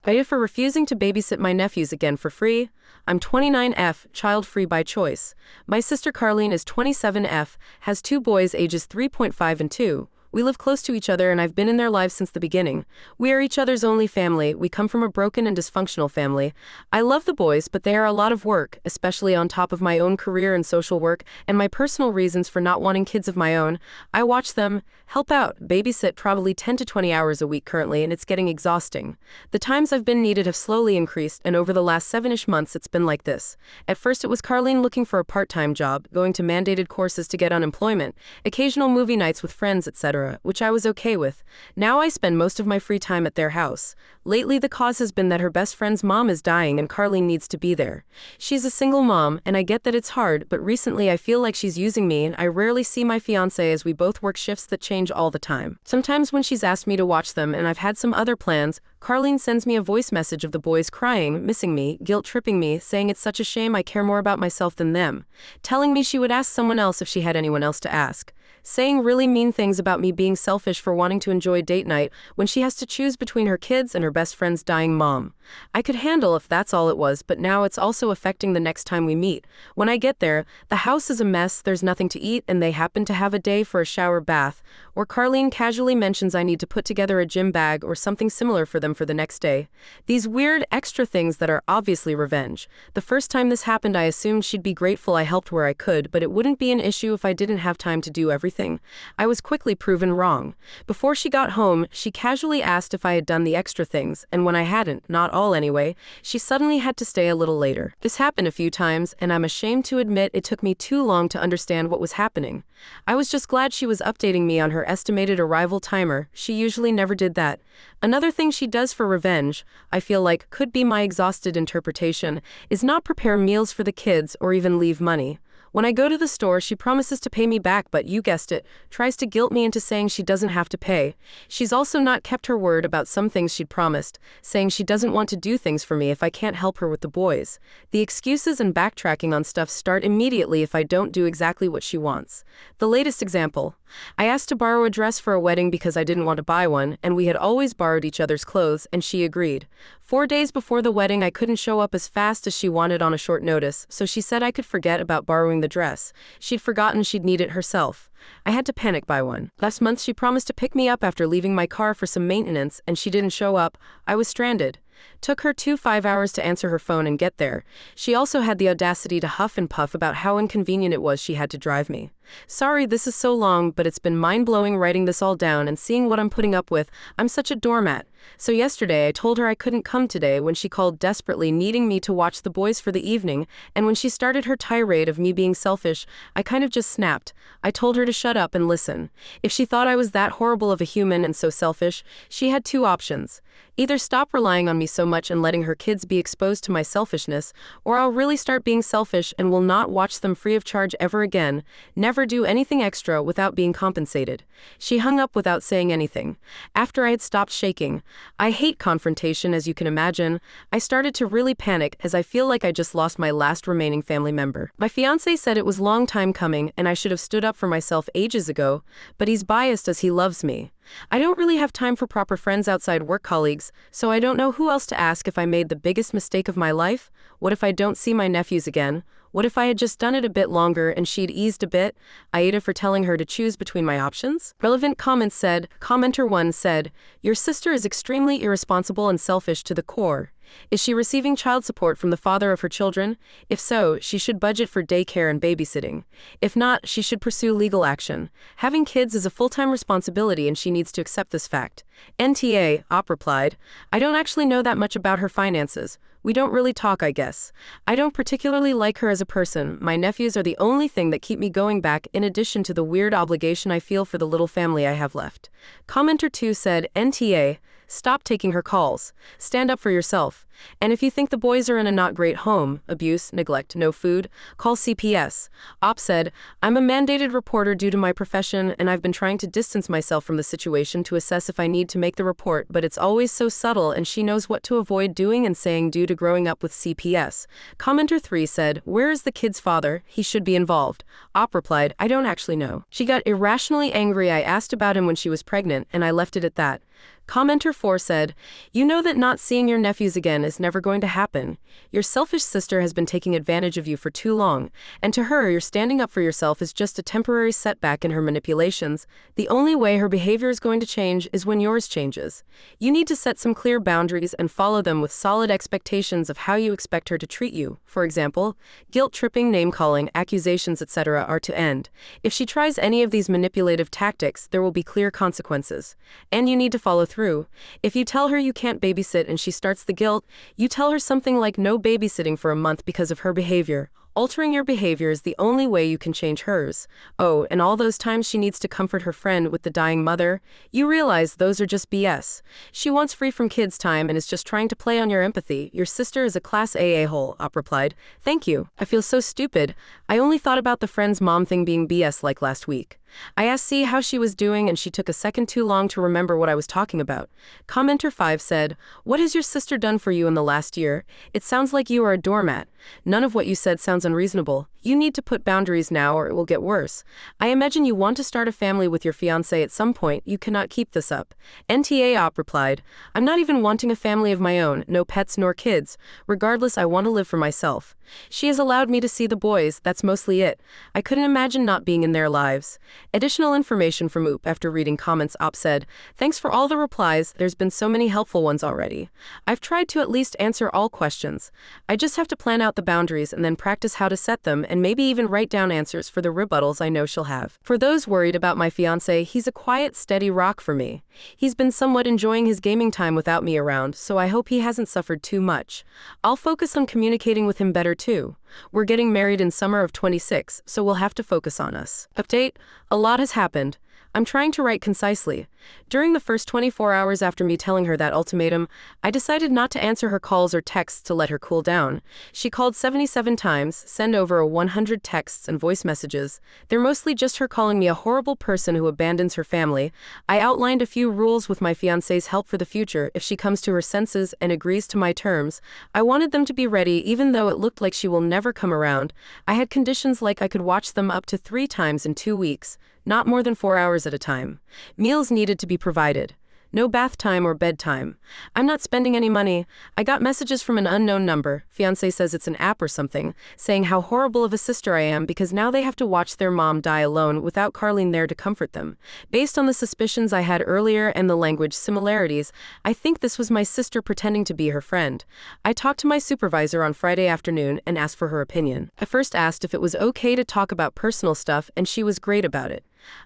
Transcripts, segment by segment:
AITA for refusing to babysit my nephews again for free. I'm 29F, child-free by choice. My sister Carlene is 27F, has two boys ages 3.5 and 2. We live close to each other and I've been in their lives since the beginning. We are each other's only family. We come from a broken and dysfunctional family. I love the boys, but they are a lot of work, especially on top of my own career and social work and my personal reasons for not wanting kids of my own. I watch them, help out, babysit probably 10 to 20 hours a week currently, and it's getting exhausting. The times I've been needed have slowly increased, and over the last 7-ish months it's been like this. At first it was Carlene looking for a part-time job, going to mandated courses to get unemployment, occasional movie nights with friends, etc., which I was okay with. Now I spend most of my free time at their house. Lately the cause has been that her best friend's mom is dying and Carlene needs to be there. She's a single mom, and I get that it's hard, but recently I feel like she's using me and I rarely see my fiancé as we both work shifts that change all the time. Sometimes when she's asked me to watch them and I've had some other plans, Carlene sends me a voice message of the boys crying, missing me, guilt-tripping me, saying it's such a shame I care more about myself than them, telling me she would ask someone else if she had anyone else to ask, saying really mean things about me being selfish for wanting to enjoy date night when she has to choose between her kids and her best friend's dying mom. I could handle if that's all it was, but now it's also affecting the next time we meet. When I get there, the house is a mess, there's nothing to eat, and they happen to have a day for a shower bath, or Carlene casually mentions I need to put together a gym bag or something similar for them for the next day. These weird, extra things that are obviously revenge. The first time this happened I assumed she'd be grateful I helped where I could, but it wouldn't be an issue if I didn't have time to do everything. I was quickly proven wrong. Before she got home, she casually asked if I had done the extra things, and when I hadn't, not all anyway, she suddenly had to stay a little later. This happened a few times, and I'm ashamed to admit it took me too long to understand what was happening. I was just glad she was updating me on her estimated arrival timer. She usually never did that. Another thing she does for revenge, I feel like could be my exhausted interpretation, is not prepare meals for the kids or even leave money. When I go to the store, she promises to pay me back, but you guessed it, tries to guilt me into saying she doesn't have to pay. She's also not kept her word about some things she'd promised, saying she doesn't want to do things for me if I can't help her with the boys. The excuses and backtracking on stuff start immediately if I don't do exactly what she wants. The latest example. I asked to borrow a dress for a wedding because I didn't want to buy one, and we had always borrowed each other's clothes, and she agreed. 4 days before the wedding, I couldn't show up as fast as she wanted on a short notice, so she said I could forget about borrowing the dress. She'd forgotten she'd need it herself. I had to panic buy one. Last month, she promised to pick me up after leaving my car for some maintenance, and she didn't show up. I was stranded. Took her 5 hours to answer her phone and get there. She also had the audacity to huff and puff about how inconvenient it was she had to drive me. Sorry this is so long, but it's been mind-blowing writing this all down and seeing what I'm putting up with. I'm such a doormat. So yesterday I told her I couldn't come today when she called desperately needing me to watch the boys for the evening, and when she started her tirade of me being selfish, I kind of just snapped. I told her to shut up and listen. If she thought I was that horrible of a human and so selfish, she had two options. Either stop relying on me so much and letting her kids be exposed to my selfishness, or I'll really start being selfish and will not watch them free of charge ever again, never do anything extra without being compensated. She hung up without saying anything. After I had stopped shaking, I hate confrontation as you can imagine, I started to really panic as I feel like I just lost my last remaining family member. My fiancé said it was long time coming and I should have stood up for myself ages ago, but he's biased as he loves me. I don't really have time for proper friends outside work colleagues, so I don't know who else to ask if I made the biggest mistake of my life. What if I don't see my nephews again? What if I had just done it a bit longer and she'd eased a bit? AITA for telling her to choose between my options? Relevant comments said, Commenter 1 said, your sister is extremely irresponsible and selfish to the core. Is she receiving child support from the father of her children? If so, she should budget for daycare and babysitting. If not, she should pursue legal action. Having kids is a full-time responsibility and she needs to accept this fact. NTA, Op replied, I don't actually know that much about her finances. We don't really talk, I guess. I don't particularly like her as a person. My nephews are the only thing that keep me going back in addition to the weird obligation I feel for the little family I have left. Commenter 2 said, NTA, stop taking her calls. Stand up for yourself. And if you think the boys are in a not great home, abuse, neglect, no food, call CPS. Op said, I'm a mandated reporter due to my profession and I've been trying to distance myself from the situation to assess if I need to make the report, but it's always so subtle and she knows what to avoid doing and saying due to growing up with CPS. Commenter 3 said, where is the kid's father? He should be involved. Op replied, I don't actually know. She got irrationally angry. I asked about him when she was pregnant and I left it at that. Commenter 4 said, "You know that not seeing your nephews again is never going to happen. Your selfish sister has been taking advantage of you for too long, and to her, your standing up for yourself is just a temporary setback in her manipulations. The only way her behavior is going to change is when yours changes. You need to set some clear boundaries and follow them with solid expectations of how you expect her to treat you. For example, guilt-tripping, name-calling, accusations, etc. are to end. If she tries any of these manipulative tactics, there will be clear consequences. And you need to follow through. If you tell her you can't babysit and she starts the guilt, you tell her something like no babysitting for a month because of her behavior. Altering your behavior is the only way you can change hers. Oh, and all those times she needs to comfort her friend with the dying mother, you realize those are just BS. She wants free from kids' time and is just trying to play on your empathy. Your sister is a class A-hole," Op replied. "Thank you. I feel so stupid. I only thought about the friend's mom thing being BS like last week. I asked C how she was doing and she took a second too long to remember what I was talking about." Commenter 5 said, "What has your sister done for you in the last year? It sounds like you are a doormat. None of what you said sounds unreasonable. You need to put boundaries now or it will get worse. I imagine you want to start a family with your fiancé at some point. You cannot keep this up." NTA Op replied, "I'm not even wanting a family of my own, no pets nor kids. Regardless, I want to live for myself. She has allowed me to see the boys, that's mostly it. I couldn't imagine not being in their lives." Additional information from OOP after reading comments. Op said, "Thanks for all the replies, there's been so many helpful ones already. I've tried to at least answer all questions. I just have to plan out the boundaries and then practice how to set them and maybe even write down answers for the rebuttals I know she'll have. For those worried about my fiancé, he's a quiet, steady rock for me. He's been somewhat enjoying his gaming time without me around, so I hope he hasn't suffered too much. I'll focus on communicating with him better too. We're getting married in summer of 26, so we'll have to focus on us." Update: a lot has happened. I'm trying to write concisely. During the first 24 hours after me telling her that ultimatum, I decided not to answer her calls or texts to let her cool down. She called 77 times, sent over 100 texts and voice messages. They're mostly just her calling me a horrible person who abandons her family. I outlined a few rules with my fiancé's help for the future if she comes to her senses and agrees to my terms. I wanted them to be ready even though it looked like she will never come around. I had conditions like I could watch them up to 3 times in 2 weeks. Not more than 4 hours at a time. Meals needed to be provided. No bath time or bedtime. I'm not spending any money. I got messages from an unknown number, fiancé says it's an app or something, saying how horrible of a sister I am because now they have to watch their mom die alone without Carlene there to comfort them. Based on the suspicions I had earlier and the language similarities, I think this was my sister pretending to be her friend. I talked to my supervisor on Friday afternoon and asked for her opinion. I first asked if it was okay to talk about personal stuff and she was great about it.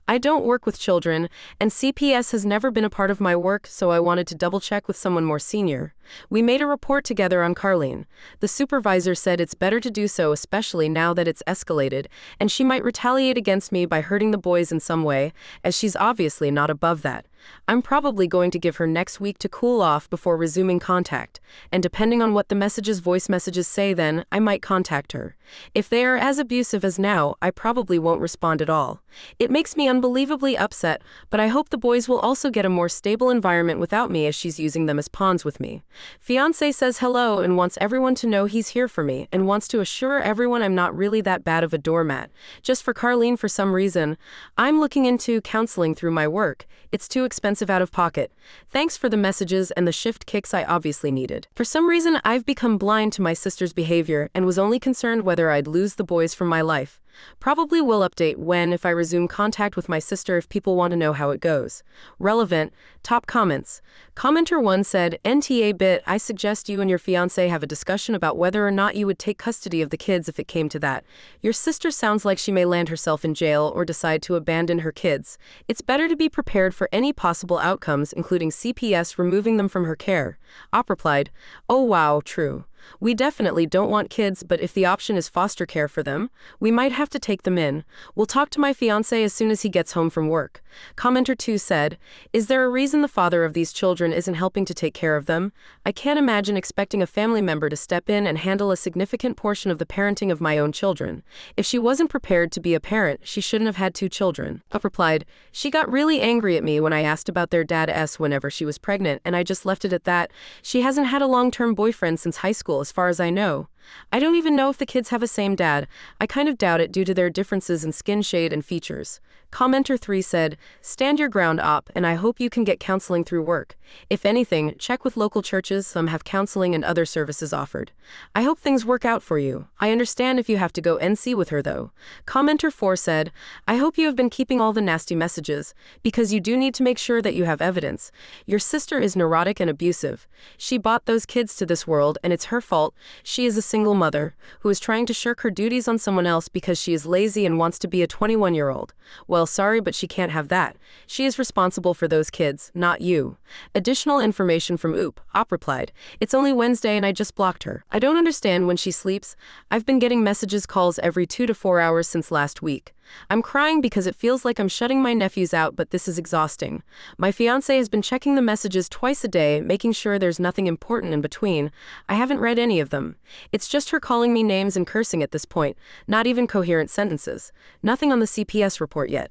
I don't work with children, and CPS has never been a part of my work, so I wanted to double-check with someone more senior. We made a report together on Carlene. The supervisor said it's better to do so, especially now that it's escalated, and she might retaliate against me by hurting the boys in some way, as she's obviously not above that. I'm probably going to give her next week to cool off before resuming contact, and depending on what the voice messages say then, I might contact her. If they are as abusive as now, I probably won't respond at all. It makes me unbelievably upset, but I hope the boys will also get a more stable environment without me as she's using them as pawns with me. Fiancé says hello and wants everyone to know he's here for me and wants to assure everyone I'm not really that bad of a doormat. Just for Carlene for some reason. I'm looking into counseling through my work. It's too expensive out of pocket. Thanks for the messages and the shift kicks I obviously needed. For some reason, I've become blind to my sister's behavior and was only concerned whether I'd lose the boys from my life. Probably will update when if I resume contact with my sister if people want to know how it goes. Relevant. Top comments. Commenter 1 said, "NTA bit, I suggest you and your fiancé have a discussion about whether or not you would take custody of the kids if it came to that. Your sister sounds like she may land herself in jail or decide to abandon her kids. It's better to be prepared for any possible outcomes, including CPS removing them from her care." Op replied, "Oh wow, true. We definitely don't want kids, but if the option is foster care for them, we might have to take them in. We'll talk to my fiancé as soon as he gets home from work." Commenter 2 said, "Is there a reason the father of these children isn't helping to take care of them? I can't imagine expecting a family member to step in and handle a significant portion of the parenting of my own children. If she wasn't prepared to be a parent, she shouldn't have had 2 children." Up replied, "She got really angry at me when I asked about their dad whenever she was pregnant, and I just left it at that. She hasn't had a long-term boyfriend since high school as far as I know. I don't even know if the kids have a same dad. I kind of doubt it due to their differences in skin shade and features. Commenter 3 said, stand your ground op, and I hope you can get counseling through work. If anything, check with local churches, some have counseling and other services offered. I hope things work out for you. I understand if you have to go NC with her though. Commenter 4 said, I hope you have been keeping all the nasty messages, because you do need to make sure that you have evidence. Your sister is neurotic and abusive. She brought those kids to this world and it's her fault. She is a single mother who is trying to shirk her duties on someone else because she is lazy and wants to be a 21-year-old. Well, sorry, but she can't have that. She is responsible for those kids, not you. Additional information from Op replied, it's only Wednesday and I just blocked her. I don't understand when she sleeps. I've been getting messages calls every 2 to 4 hours since last week. I'm crying because it feels like I'm shutting my nephews out, but this is exhausting. My fiancé has been checking the messages twice a day, making sure there's nothing important in between. I haven't read any of them. It's just her calling me names and cursing at this point, not even coherent sentences. Nothing on the CPS report yet.